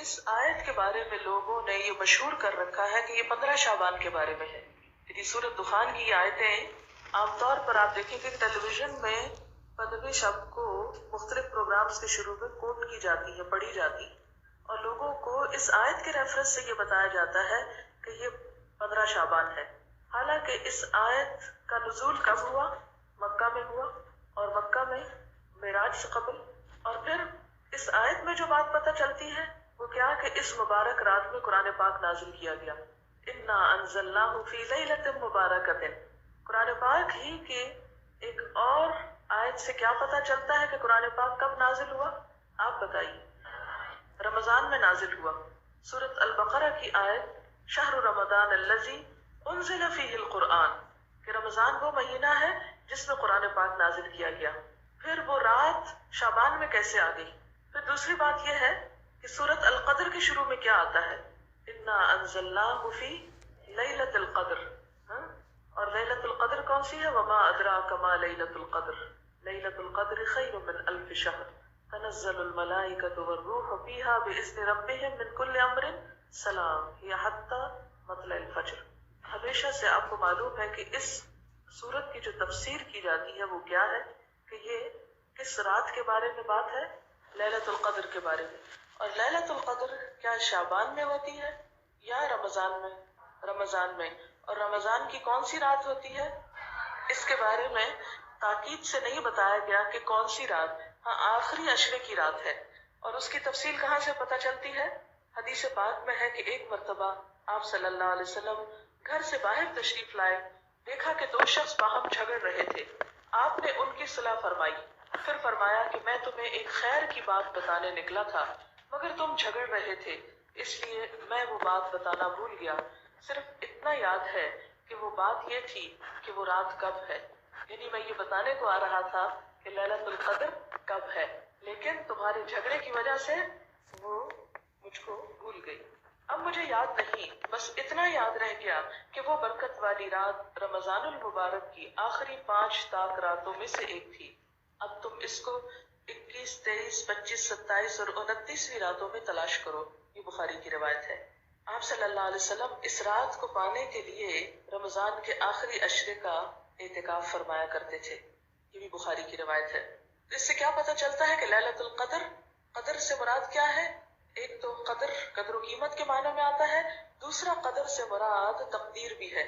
इस आयत के बारे में लोगों ने ये मशहूर कर रखा है कि ये 15 शाबान के बारे में है। यदि सूरत दुखान की आयतें आमतौर पर आप देखेंगे कि टेलीविजन में पंद्रहवें शब को मुख्तलिफ प्रोग्राम्स के शुरू में कोट की जाती है, पढ़ी जाती, और लोगों को इस आयत के रेफरेंस से ये बताया जाता है कि ये 15 शाबान है। हालांकि इस आयत का नुज़ूल कब हुआ? मक्का में हुआ, और मक्का में मेराज से कबल। और फिर इस आयत में जो बात पता चलती है वो क्या कि इस मुबारक रात में कुरान पाक नाजिल किया गया। इन्ना अंज़लनाहु फी लैलतिन मुबारकतिन। कुरान पाक ही के एक और आयत से क्या पता चलता है कि कुरान पाक कब नाजिल हुआ? आप बताइए। रमजान में नाजिल हुआ। सूरत अल-बकरा की आयत शहरु रमजान अल्लज़ी उन्ज़िला फ़ीहिल कुरआन, कि रमजान वो महीना है जिसमें कुरान पाक नाजिल किया गया। फिर वो रात शाबान में कैसे आ गई? फिर दूसरी बात यह है कि सूरत अल-क़द्र के शुरू में क्या आता है? इन्ना अंज़लनाहु फ़ी लैलतिल क़द्र। और लैलतुल क़द्र कौन सी है? वमा अदराका मा लैलतुल क़द्र, लैलतुल क़द्र खैरुम मिन अल्फ़ि शहर, तनज़्ज़लुल मलाइकतु वर्रूहु फ़ीहा बिइज़्नि रब्बिहिम मिन कुल्लि अम्रिन सलाम हिय हत्ता मतलइल फ़ज्र। हमेशा से आपको मालूम है कि इस सूरत की जो तफसीर की जाती है वो क्या है कि ये किस रात के बारे में बात है? लैलतुल क़द्र के बारे में। और लैलतुल क़द्र क्या शाबान में होती है या रमजान में? रमजान में। और रमजान की कौन सी रात होती है? इसके बारे में ताकीद से नहीं बताया गया कि कौन सी रात। हाँ, आखिरी अशरे की रात है। और उसकी तफसील कहाँ से पता चलती है? हदीस पाक में है कि एक मर्तबा आप सल्लल्लाहु अलैहि वसल्लम घर से बाहर तशरीफ लाए, देखा कि दो शख्स बाहम झगड़ रहे थे। आपने उनकी सुलह फरमाई, फिर फरमाया कि मैं तुम्हें एक खैर की बात बताने निकला था, मगर तुम झगड़ रहे थे, इसलिए मैं वो बात बताना भूल गया। सिर्फ इतना याद है कि वो बात ये थी कि वो रात कब है। यानी मैं ये बताने को आ रहा था कि लैलतुल क़द्र कब है, लेकिन तुम्हारे झगड़े की वजह से वो मुझको भूल गई। अब मुझे याद नहीं, बस इतना याद रह गया कि वो बरकत वाली रात रमजानुल मुबारक की आखिरी 5 ताक रातों में से एक थी। अब तुम इसको 21, 23, 25, 27 और 29वीं रातों में तलाश करो। ये बुखारी की रिवायत है। आप सल्लल्लाहु अलैहि वसल्लम इस रात को पाने के लिए रमजान के आखिरी अशरे का एतिकाफ फरमाया करते थे। ये भी बुखारी की रिवायत है। तो इससे क्या पता चलता है कि लैलतुल क़द्र, क़द्र से मुराद क्या है? एक तो कदर व कीमत के मानों में आता है, दूसरा कदर से मुराद तकदीर भी है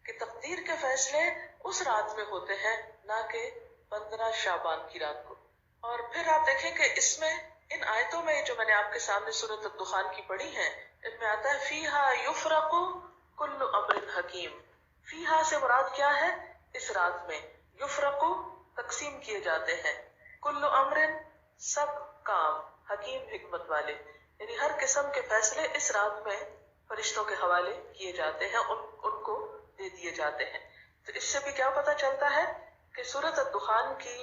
कि तकदीर के फैसले उस रात में होते हैं, ना कि 15 शाबान की रात को। और फिर आप देखें कि इसमें इन आयतों में जो मैंने आपके सामने सूरत दुखान की पढ़ी है, इनमें आता है फीहा युफ़रक़ु कुल्लु अम्रिन हकीम। फीहा से मुराद क्या है? इस रात में युफ़रक़ु तकसीम किए जाते हैं, कुल्लु अम्रिन सब काम, हकीम हिकमत वाले, यानी हर किस्म के फैसले इस रात में फरिश्तों के हवाले किए जाते हैं, उनको दे दिए जाते हैं। तो इससे भी क्या पता चलता है कि सूरत दुखान की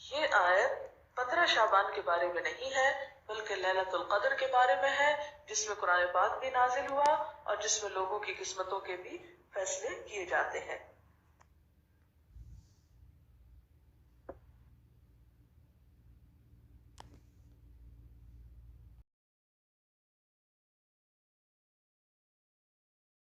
ये आयत 15 शाबान के बारे में नहीं है, बल्कि लैलतुल क़द्र के बारे में है, जिसमें कुरान पाक भी नाजिल हुआ और जिसमें लोगों की किस्मतों के भी फैसले किए जाते हैं।